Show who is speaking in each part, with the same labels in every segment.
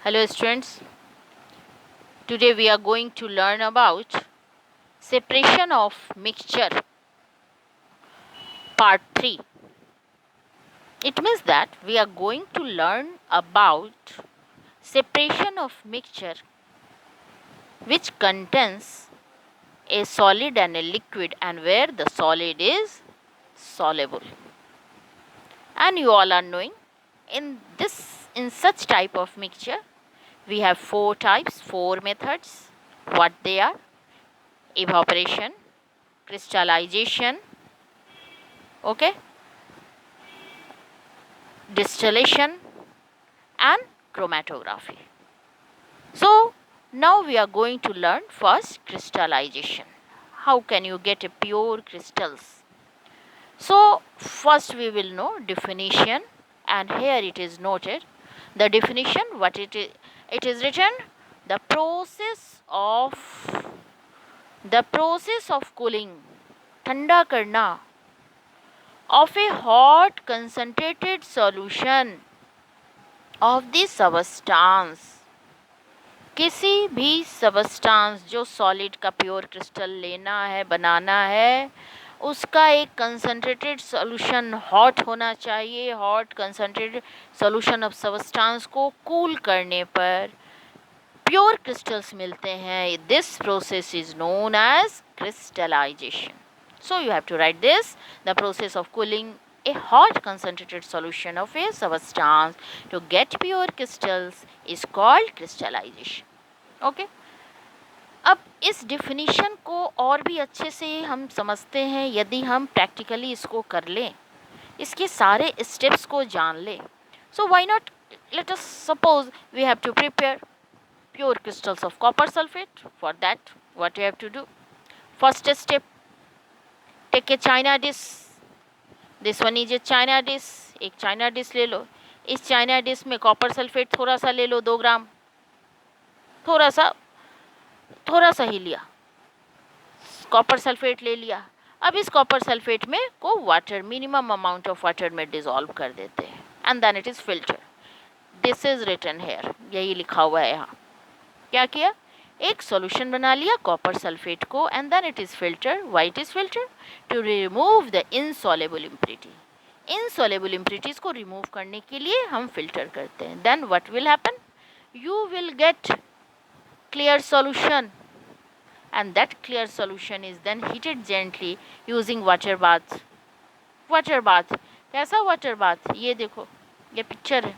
Speaker 1: Hello students, today we are going to learn about separation of mixture part 3. It means that we are going to learn about separation of mixture which contains a solid and a liquid and where the solid is soluble. And you all are knowing in such type of mixture we have four methods. What they are: evaporation, crystallization, okay, distillation and chromatography. So now we are going to learn first crystallization. How can you get a pure crystals? So first we will know definition, and here it is noted. The definition, what it is written: the process of cooling, ठंडा करना, of a hot concentrated solution of the substance. किसी भी substance जो solid का pure crystal लेना है, बनाना है, उसका एक कंसनट्रेटेड सॉल्यूशन हॉट होना चाहिए. Hot concentrated solution of substance को कूल करने पर प्योर क्रिस्टल्स मिलते हैं. This process is known as crystallization. So you have to write this: the process of cooling a hot concentrated solution of a substance to get pure crystals is called crystallization. Okay. अब इस definition को और भी अच्छे से हम समझते हैं यदि हम प्रैक्टिकली इसको कर लें, इसके सारे स्टेप्स को जान लें. So why not, let us suppose we have to prepare pure crystals of copper sulfate. For that, what you have to do? First step, take a china dish. This one is a china dish. एक China dish ले लो. इस China dish में copper sulphate थोड़ा सा ले लो, 2 ग्राम. थोड़ा सा ही लिया, कॉपर सल्फेट ले लिया. अब इस कॉपर सल्फेट में को water, minimum amount of water में डिसॉल्व कर देते हैं and then it is filter. This is written here, यही लिखा हुआ है यहाँ. क्या किया? एक सॉल्यूशन बना लिया कॉपर सल्फेट को and then it is filter. Why it is filter? To remove the insoluble impurity. Insoluble impurities को रिमूव करने के लिए हम फिल्टर करते हैं. Then what will happen? You will get clear solution, and that clear solution is then heated gently using water bath. Water bath, कैसा water bath? ये देखो, ये पिक्चर है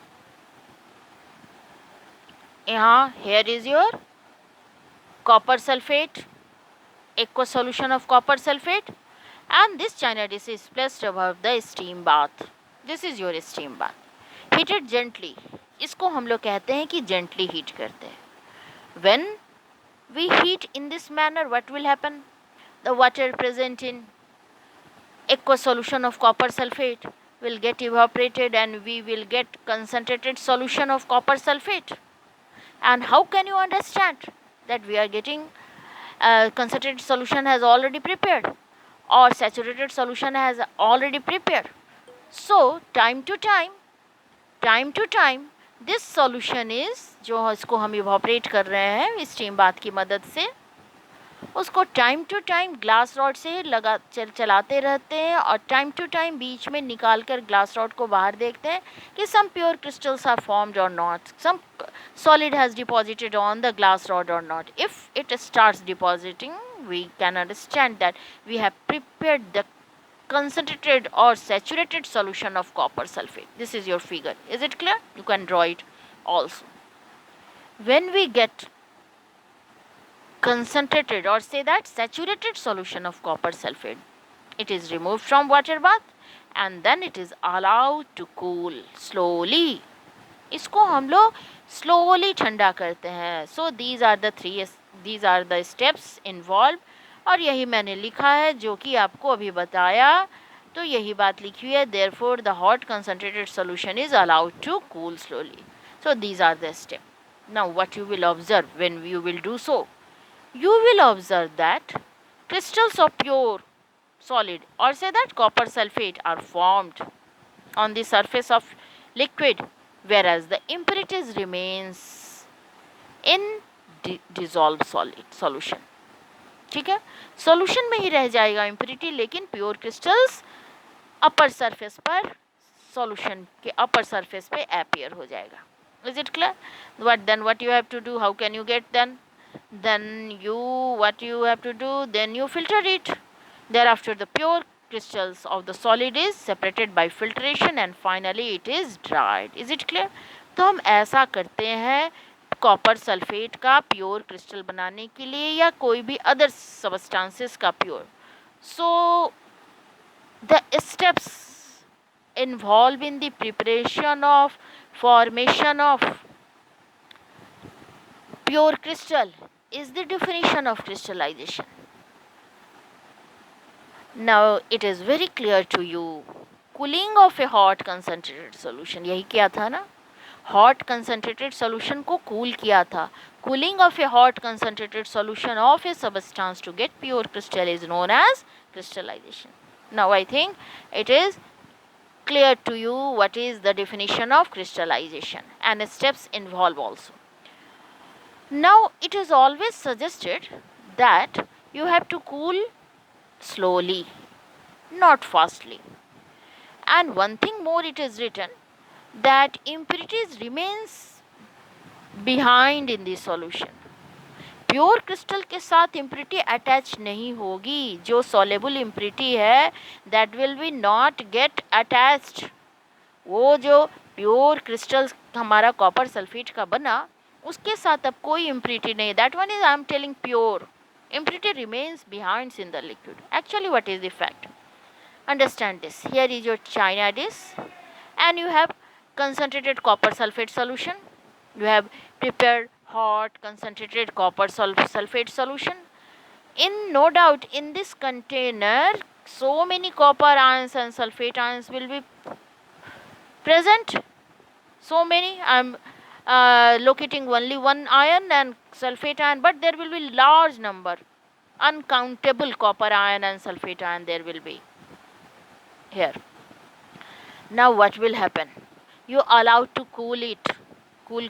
Speaker 1: यहाँ. here is your copper sulfate, aqueous solution of copper sulfate, and this china dish is placed above the steam bath. This is your steam bath, heated gently. इसको हम लोग कहते हैं कि gently heat करते हैं. When we heat in this manner, what will happen? The water present in aqueous solution of copper sulfate will get evaporated and we will get concentrated solution of copper sulfate. And how can you understand that we are getting concentrated solution has already prepared or saturated solution has already prepared? So time to time this solution is, जो इसको हम evaporate कर रहे हैं steam bath की मदद से, उसको time to time glass rod से चलाते रहते हैं और टाइम टू टाइम बीच में निकाल कर ग्लास रॉड को बाहर देखते हैं कि some pure crystals are formed or not, some solid has deposited on the glass rod or not. If it starts depositing, we can understand that we have prepared the concentrated or saturated solution of copper sulfate. This is your figure. Is it clear? You can draw it also. When we get concentrated or say that saturated solution of copper sulfate, it is removed from water bath and then it is allowed to cool slowly. इसको हम लोग slowly ठंडा करते हैं. So these are the steps involved. और यही मैंने लिखा है जो कि आपको अभी बताया, तो यही बात लिखी हुई है. Therefore the hot concentrated solution is allowed to cool slowly. So these are the step. Now what you will observe when you will do so? You will observe that crystals of pure solid or say that copper sulfate are formed on the surface of liquid, whereas the impurities remains in dissolve solid solution. ठीक है, solution में ही रह जाएगा impurity, लेकिन pure crystals upper surface पर, solution के upper surface पे appear हो जाएगा। Is it clear? what you have to do, how can you get then you what you have to do, then you filter it. Thereafter the pure crystals of the solid is separated by filtration and finally it is dried. Is it clear? तो हम ऐसा करते हैं copper sulphate का pure crystal बनाने के लिए या कोई भी अदर सबस्टांसेस का pure. So the steps involved in the preparation of formation of pure crystal is the definition of crystallization. Now it is very clear to you, cooling of a hot concentrated solution, यही किया था ना, hot concentrated solution को cool किया था। cooling of a hot concentrated solution of a substance to get pure crystal is known as crystallization. Now I think it is clear to you what is the definition of crystallization and steps involved also. Now it is always suggested that you have to cool slowly, not fastly. And one thing more, it is written that impurities remains behind in the solution. Pure crystal के साथ impurity attach नहीं होगी। जो soluble impurity है that will be not get attached. वो जो pure crystal हमारा copper sulphate का बना उसके साथ अब कोई इम्प्योरिटी नहीं। That one is I am telling pure impurity remains behind in the liquid. Actually, what is the fact? Understand this. Here is your china dish and you have concentrated copper sulfate solution. You have prepared hot concentrated copper sulfate solution. No doubt in this container so many copper ions and sulfate ions will be present. So many. I am locating only one ion and sulfate ion, but there will be large number, uncountable copper ion and sulfate ion there will be here. Now what will happen? You allowed to cool it. cool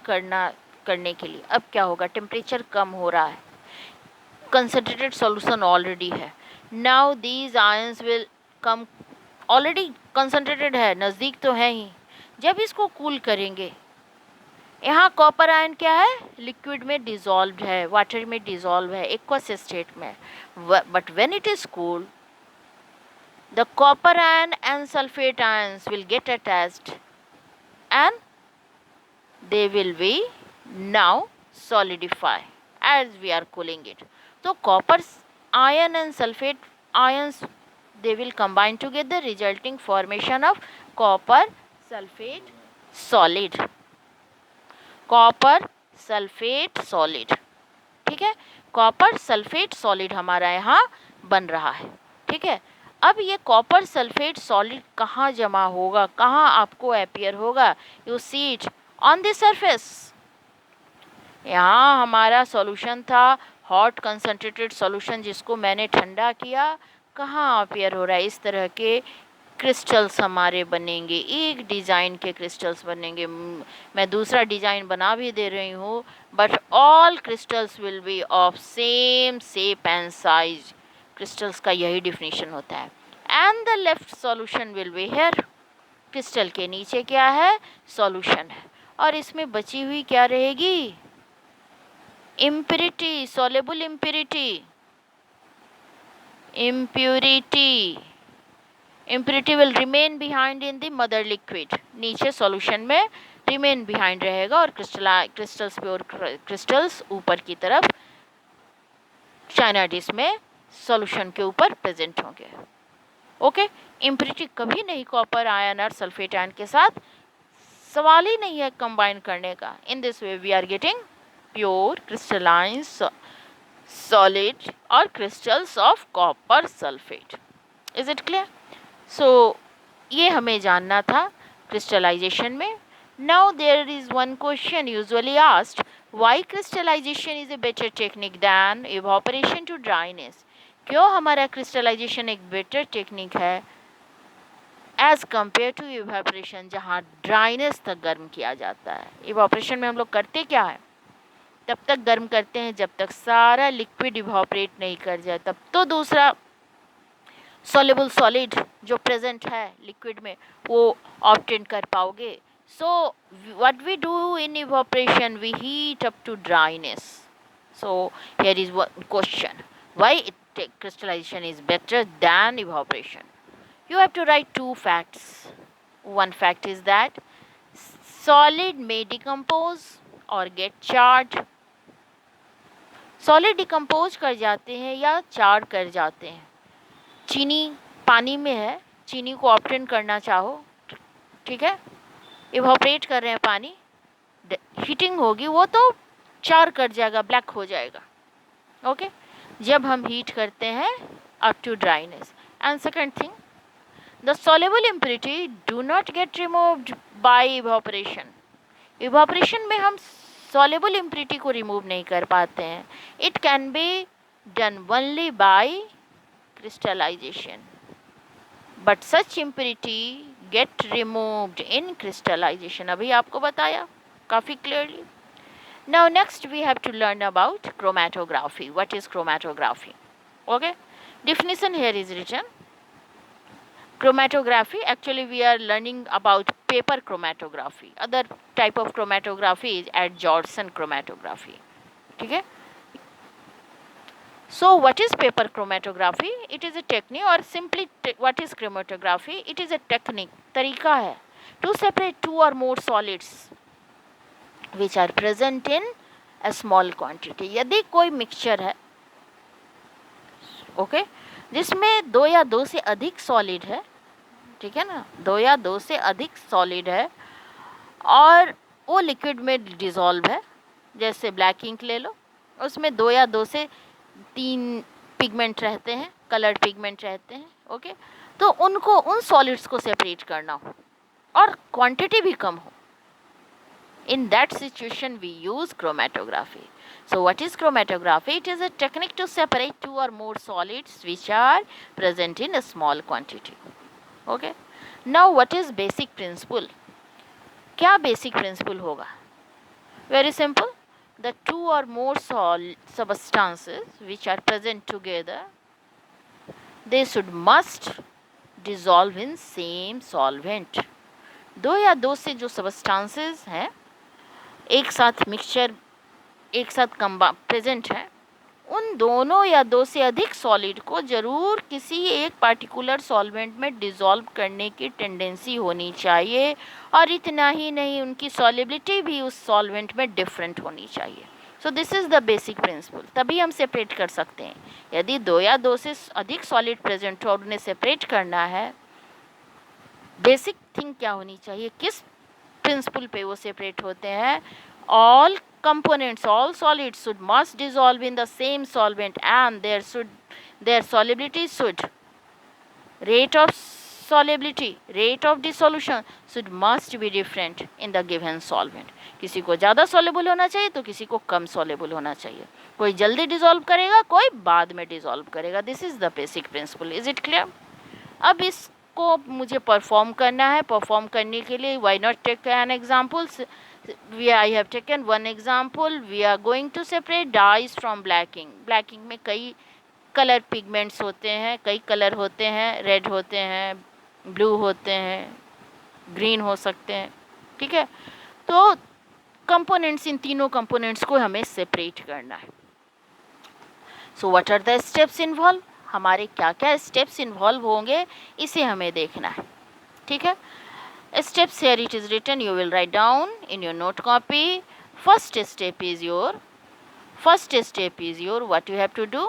Speaker 1: करने के लिए अब क्या होगा? Temperature कम हो रहा है, concentrated solution already है। Now these ions will come, already concentrated है, नज़दीक तो है ही। जब इसको कूल करेंगे, यहाँ कॉपर आयन क्या है? लिक्विड में डिजॉल्व है, वाटर में डिजॉल्व है, एक्वस स्टेट में। But when it is cooled, the copper ion and sulphate ions will get attached and they will be now solidify as we are cooling it. So copper ion and sulfate ions, they will combine together resulting formation of copper sulfate solid. Copper sulphate solid. ठीक है, copper sulphate solid हमारा यहाँ बन रहा है। ठीक है, अब ये कॉपर सल्फेट सॉलिड कहाँ जमा होगा, कहाँ आपको अपीयर होगा? You see it on the surface. यहाँ हमारा सॉल्यूशन था हॉट कंसनट्रेटेड सॉल्यूशन, जिसको मैंने ठंडा किया। कहाँ अपीयर हो रहा है? इस तरह के क्रिस्टल्स हमारे बनेंगे, एक डिज़ाइन के क्रिस्टल्स बनेंगे। मैं दूसरा डिज़ाइन बना भी दे रही हूँ, but all crystals will be of same shape and size. Crystals का यही डिफिनीशन होता है। And the left solution will be here. Crystal के नीचे क्या है? सॉल्यूशन है, और इसमें बची हुई क्या रहेगी? Impurity, soluble impurity. impurity will remain behind in the mother liquid। नीचे सॉल्यूशन में remain behind रहेगा और क्रिस्टल्स प्योर क्रिस्टल्स ऊपर की तरफ चाइना डिश में सॉल्यूशन के ऊपर प्रेजेंट होंगे। ओके, इम्प्योरिटी कभी नहीं कॉपर आयन और सल्फेट आयन के साथ, सवाल ही नहीं है कंबाइन करने का। In this way we are getting pure crystalline solid और crystals of copper sulphate. Is it clear? So ये हमें जानना था क्रिस्टलाइजेशन में। Now there is one question usually asked, why crystallization is a better technique than evaporation to dryness? क्यों हमारा क्रिस्टलाइजेशन एक बेटर टेक्निक है एज कंपेयर टू इवापोरेशन, जहाँ ड्राइनेस तक गर्म किया जाता है। इवापोरेशन में हम लोग करते क्या है? तब तक गर्म करते हैं जब तक सारा लिक्विड इवापोरेट नहीं कर जाए, तब तो दूसरा सॉल्युबल सॉलिड जो प्रेजेंट है लिक्विड में वो ऑब्टेन कर पाओगे. So what we do in evaporation, we heat up to dryness. So here is one question, why crystallization is better than evaporation. You have to write two facts. One fact is that solid may decompose or get charred. Solid decompose कर जाते हैं या chard कर जाते हैं. चीनी पानी में है, चीनी को ऑब्टेन करना चाहो, ठीक है, इवापोरेट कर रहे हैं पानी, हीटिंग होगी वो तो चार कर जाएगा, ब्लैक हो जाएगा. ओके, जब हम हीट करते हैं up to dryness. And second thing, the soluble impurity do not get removed by evaporation. Evaporation में हम सॉल्युबल इम्प्योरिटी को रिमूव नहीं कर पाते हैं. It can be done only by crystallization, but such impurity get removed in crystallization. अभी आपको बताया काफ़ी clearly. Now next we have to learn about chromatography. What is chromatography? Okay, definition here is written. Chromatography, actually we are learning about paper chromatography. Other type of chromatography is adsorption chromatography. ठीक है. So what is paper chromatography? It is a technique, or simply what is chromatography? It is a technique, तरीका है to separate two or more solids which are present in a small quantity. यदि कोई mixture है, okay, जिसमें दो या दो से अधिक सॉलिड है, ठीक है ना, दो या दो से अधिक सॉलिड है और वो लिक्विड में डिसॉल्व है, जैसे ब्लैक इंक ले लो, उसमें दो या दो से तीन पिगमेंट रहते हैं, कलर पिगमेंट रहते हैं. ओके, तो उनको, उन सॉलिड्स को सेपरेट करना हो और क्वांटिटी भी कम हो, in that situation we use chromatography. So what is chromatography? It is a technique to separate two or more solids which are present in a small quantity. Okay, now what is basic principle? क्या basic principle होगा? Very simple. The two or more substances which are present together, they must dissolve in same solvent. दो या दो से जो substances हैं, एक साथ मिक्सचर, एक साथ प्रेजेंट है, उन दोनों या दो से अधिक सॉलिड को जरूर किसी एक पार्टिकुलर सॉल्वेंट में डिसॉल्व करने की टेंडेंसी होनी चाहिए, और इतना ही नहीं, उनकी सॉल्युबिलिटी भी उस सॉल्वेंट में डिफरेंट होनी चाहिए. So this is the basic principle. तभी हम सेपरेट कर सकते हैं. यदि दो या दो से अधिक सॉलिड प्रेजेंट हो और उन्हें सेपरेट करना है, बेसिक थिंग क्या होनी चाहिए, किस प्रिंसिपल पे वो सेपरेट होते हैं? All components, all solids must dissolve in the same solvent, and their solubility should, rate of solubility, rate of dissolution must be different in the given solvent. किसी को ज़्यादा soluble होना चाहिए तो किसी को कम soluble होना चाहिए. कोई जल्दी dissolve करेगा, कोई बाद में dissolve करेगा. This is the basic principle. Is it clear? अब इसको मुझे perform करना है. perform करने के लिए why not take an example? I have taken one example. We are going to separate dyes from black ink. Black ink में कई कलर पिगमेंट्स होते हैं, कई कलर होते हैं, रेड होते हैं, ब्लू होते हैं, ग्रीन हो सकते हैं, ठीक है. तो कंपोनेंट्स, इन तीनों कंपोनेंट्स को हमें सेपरेट करना है. So what are the steps involve? हमारे क्या क्या स्टेप्स इन्वॉल्व होंगे, इसे हमें देखना है, ठीक है. Steps here it is written, you will write down in your note copy. First step is your what you have to do?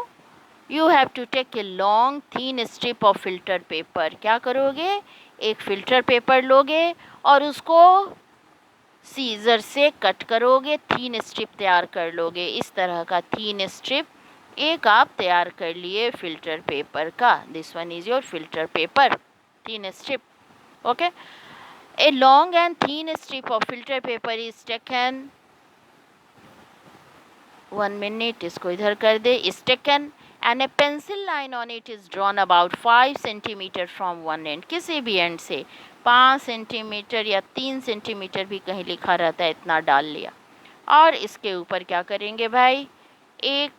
Speaker 1: You have to take a long thin strip of filter paper. क्या करोगे? एक filter paper लोगे और उसको scissor से cut करोगे, थीन strip तैयार कर लोगे. इस तरह का थीन स्ट्रिप एक आप तैयार कर लिए फिल्टर पेपर का. This one is your filter paper, thin strip. Okay, a long and thin strip of filter paper is taken. 1 minute, इसको इधर कर दे. is taken and a pencil line on it is drawn about 5 centimeter from one end. किसी भी and से 5 centimetre या 3 centimetre भी कहीं लिखा रहता है, इतना डाल लिया. और इसके ऊपर क्या करेंगे भाई, एक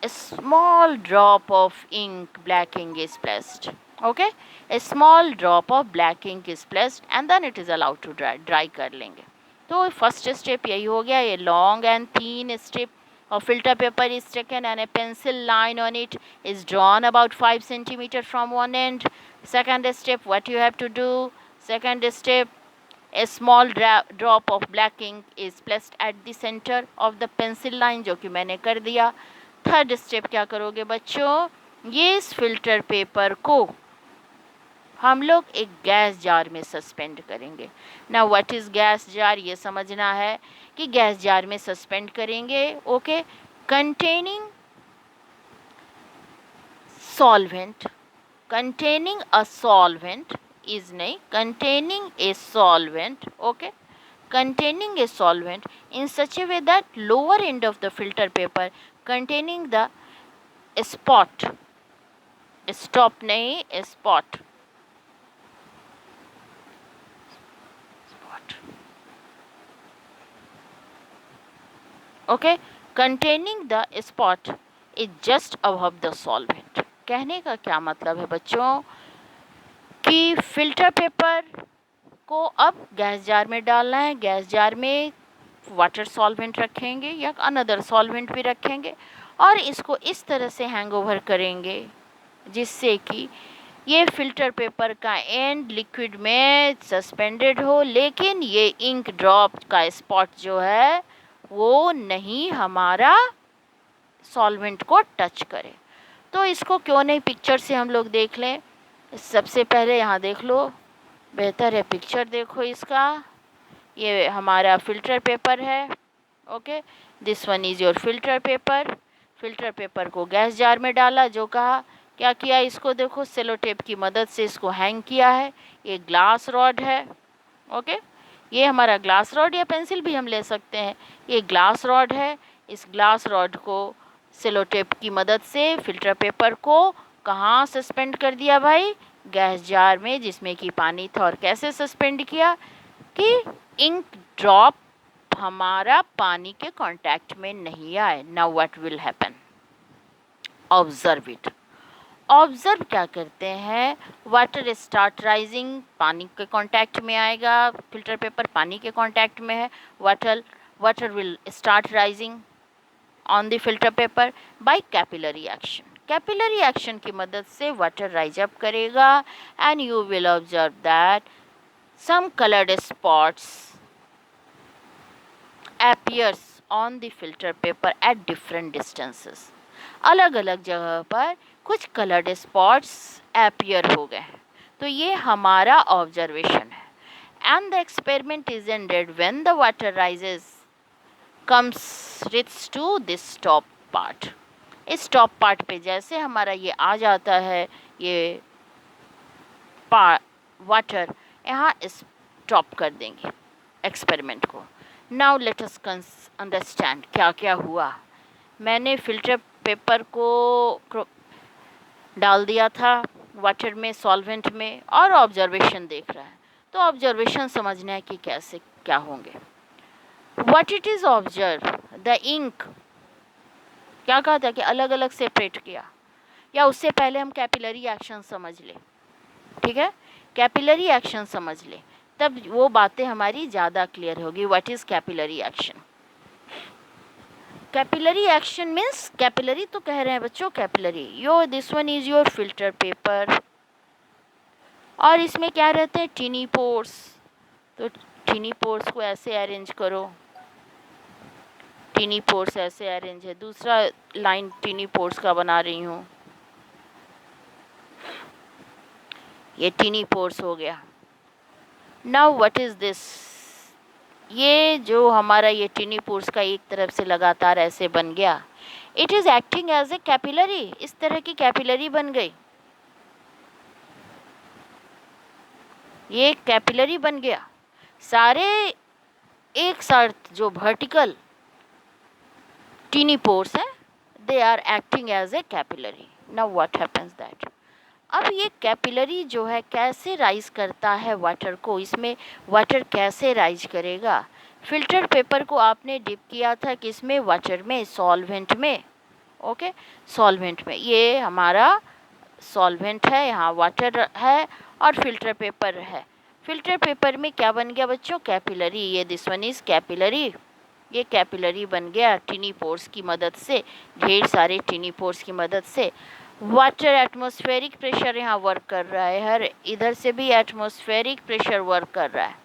Speaker 1: small drop of ink, black ink is placed. Okay, a small drop of black ink is placed and then it is allowed to dry कर लेंगे. तो फर्स्ट स्टेप यही हो गया. ये long and thin strip of filter paper is taken and a pencil line on it is drawn about 5 centimeter from one end. Second step, what you have to do, second step, a small drop of black ink is placed at the center of the pencil line, जो कि मैंने कर दिया. Third step क्या करोगे बच्चों, ये इस फिल्टर पेपर को हम लोग एक गैस जार में सस्पेंड करेंगे. ना व्हाट इज गैस जार, ये समझना है कि गैस जार में सस्पेंड करेंगे. Okay, containing solvent, containing a solvent is नहीं, containing a solvent. Okay, containing a solvent in such a way that lower end of the filter paper containing the spot, stop nahi, spot, okay, containing the spot is just above the solvent. कहने का क्या मतलब है बच्चों कि filter paper को अब gas jar में डालना है. गैस जार में वाटर सॉल्वेंट रखेंगे या अनदर सॉल्वेंट भी रखेंगे और इसको इस तरह से हैंग ओवर करेंगे जिससे कि ये फिल्टर पेपर का एंड लिक्विड में सस्पेंडेड हो, लेकिन ये इंक ड्रॉप का स्पॉट जो है वो नहीं हमारा सॉल्वेंट को टच करे. तो इसको क्यों नहीं पिक्चर से हम लोग देख लें. सबसे पहले यहाँ देख लो, बेहतर है पिक्चर देखो इसका. ये हमारा फिल्टर पेपर है. Okay, this one is your filter paper. Filter paper को गैस जार में डाला, जो कहा क्या किया, इसको देखो सेलो टेप की मदद से इसको हैंग किया है. ये ग्लास रॉड है. ओके, ये हमारा ग्लास रॉड या पेंसिल भी हम ले सकते हैं. ये ग्लास रॉड है. इस ग्लास रॉड को सेलो टेप की मदद से फिल्टर पेपर को कहाँ सस्पेंड कर दिया भाई, गैस जार में जिसमें कि पानी था. और कैसे सस्पेंड किया कि इंक ड्रॉप हमारा पानी के कांटेक्ट में नहीं आए. Now what will happen, observe it. Observe क्या करते हैं, वाटर स्टार्ट राइजिंग, पानी के कांटेक्ट में आएगा. फिल्टर पेपर पानी के कांटेक्ट में है. Water will start rising on the filter paper by capillary action. Capillary action की मदद से वाटर राइज अप करेगा and you will observe that some colored spots appears on the filter paper at different distances. अलग अलग जगह पर कुछ coloured spots appear हो गए. तो ये हमारा ऑब्जर्वेशन है. And the experiment is ended when the water rises comes reaches to this top part. इस टॉप पार्ट पे जैसे हमारा ये आ जाता है, ये वाटर यहाँ स्टॉप कर देंगे एक्सपेरिमेंट को. नाउ लेट अस अंडरस्टैंड क्या क्या हुआ. मैंने फिल्टर पेपर को डाल दिया था वाटर में, सॉल्वेंट में, और ऑब्जर्वेशन देख रहा है. तो ऑब्जर्वेशन समझना है कि कैसे क्या होंगे. What it is observe, the ink, क्या कहा था कि अलग अलग सेपरेट किया, या उससे पहले हम कैपिलरी एक्शन समझ ले. ठीक है, कैपिलरी एक्शन समझ ले, तब वो बातें हमारी ज़्यादा क्लियर होगी. What is capillary action. Capillary action means, capillary तो कह रहे हैं बच्चों, capillary yo this one is your filter paper, और इसमें क्या रहते हैं, टिनी पोर्स. तो टिनी पोर्स को ऐसे अरेंज करो, टिनी पोर्स ऐसे अरेंज है. दूसरा लाइन टिनी पोर्स का बना रही हूँ, ये टिनी पोर्स हो गया. नाउ व्हाट इज़ दिस, ये जो हमारा ये टिनी पोर्स का एक तरफ से लगातार ऐसे बन गया, it is acting as a capillary. इस तरह की कैपिलरी बन गई, ये कैपिलरी बन गया. सारे एक साथ जो वर्टिकल टिनी पोर्स हैं, they are acting as a capillary. Now what happens that, अब ये कैपिलरी जो है कैसे राइज करता है वाटर को, इसमें वाटर कैसे राइज करेगा, फिल्टर पेपर को आपने डिप किया था किसमें, वाटर में, सॉल्वेंट में, ओके, सॉल्वेंट में। ये हमारा सॉल्वेंट है, यहाँ वाटर है और फिल्टर पेपर है। फिल्टर पेपर में क्या बन गया बच्चों, कैपिलरी। ये दिस वन इज कैपिलरी, ये कैपिलरी बन गया टिनी पोर्स की मदद से, ढेर सारे टिनी पोर्स की मदद से। वाटर एटमॉस्फेरिक प्रेशर यहाँ वर्क कर रहा है, हर इधर से भी एटमॉस्फेरिक प्रेशर वर्क कर रहा है,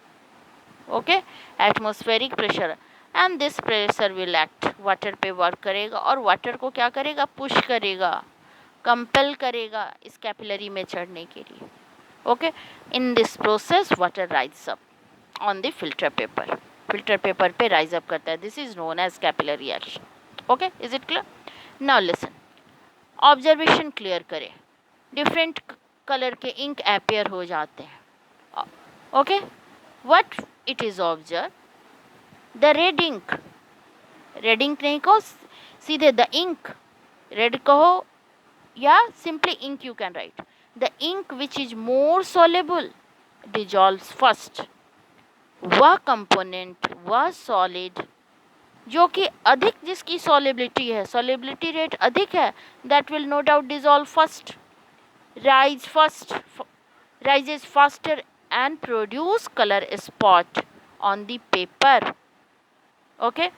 Speaker 1: okay, atmospheric pressure. And this pressure will act, water पे वर्क करेगा और वाटर को क्या करेगा, पुश करेगा, कंपेल करेगा इस कैपिलरी में चढ़ने के लिए, okay. In this process water rise up on the filter paper, filter paper पे राइज अप करता है, this is known as capillary action, okay, is it clear. Now listen, observation clear करें, डिफरेंट कलर के ink appear हो जाते हैं, okay. What it is observe, the red ink, red ink नहीं कहो, सीधे द इंक, रेड कहो या simply ink you can write, the ink which is more soluble dissolves first. वह कंपोनेंट, वह सॉलिड जो कि अधिक, जिसकी सॉलिबिलिटी है, सॉलिबिलिटी रेट अधिक है, that will no doubt dissolve first, rise first, rises faster and produce color spot on the paper, okay,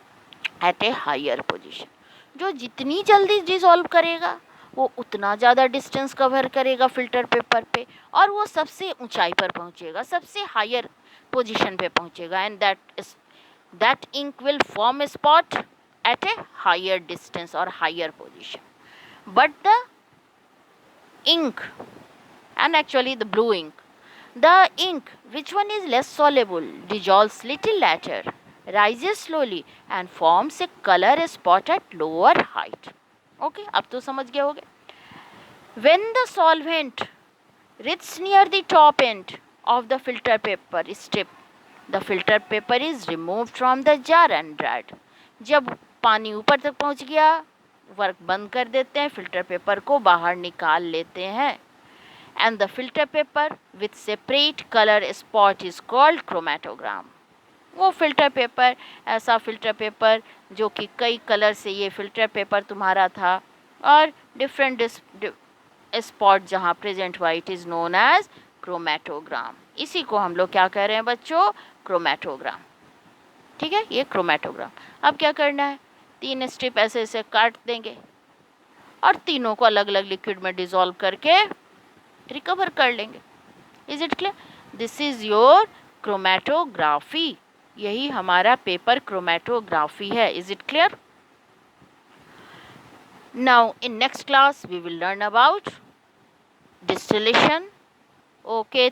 Speaker 1: at a higher position। जो जितनी जल्दी डिसॉल्व करेगा वो उतना ज़्यादा डिस्टेंस कवर करेगा फिल्टर पेपर पे, और वो सबसे ऊंचाई पर पहुंचेगा, सबसे हायर पोजीशन पे पहुंचेगा, and that ink will form a spot at a higher distance or higher position। But the ink, and actually the blue ink, the ink which one is less soluble dissolves little later, rises slowly and forms a color spot at lower height, okay, अब तो समझ गए होगे। When the solvent reaches near the top end of the filter paper strip, the filter paper is removed from the jar and dried। जब पानी ऊपर तक पहुंच गया, वर्क बंद कर देते हैं, फिल्टर पेपर को बाहर निकाल लेते हैं। And the filter paper with separate color spot is called chromatogram। वो फिल्टर पेपर, ऐसा फिल्टर पेपर जो कि कई कलर से ये फिल्टर पेपर तुम्हारा था और डिफरेंट स्पॉट जहाँ प्रेजेंट हुआ, it is known as chromatogram. इसी को हम लोग क्या कह रहे हैं बच्चों, क्रोमेटोग्राम, ठीक है, ये क्रोमेटोग्राम। अब क्या करना है, 3 स्ट्रिप ऐसे ऐसे काट देंगे और तीनों को अलग अलग लिक्विड में डिसॉल्व करके रिकवर कर लेंगे। Is it clear, this is your chromatography, यही हमारा पेपर क्रोमेटोग्राफी है। Is it clear. Now in next class we will learn about distillation, okay।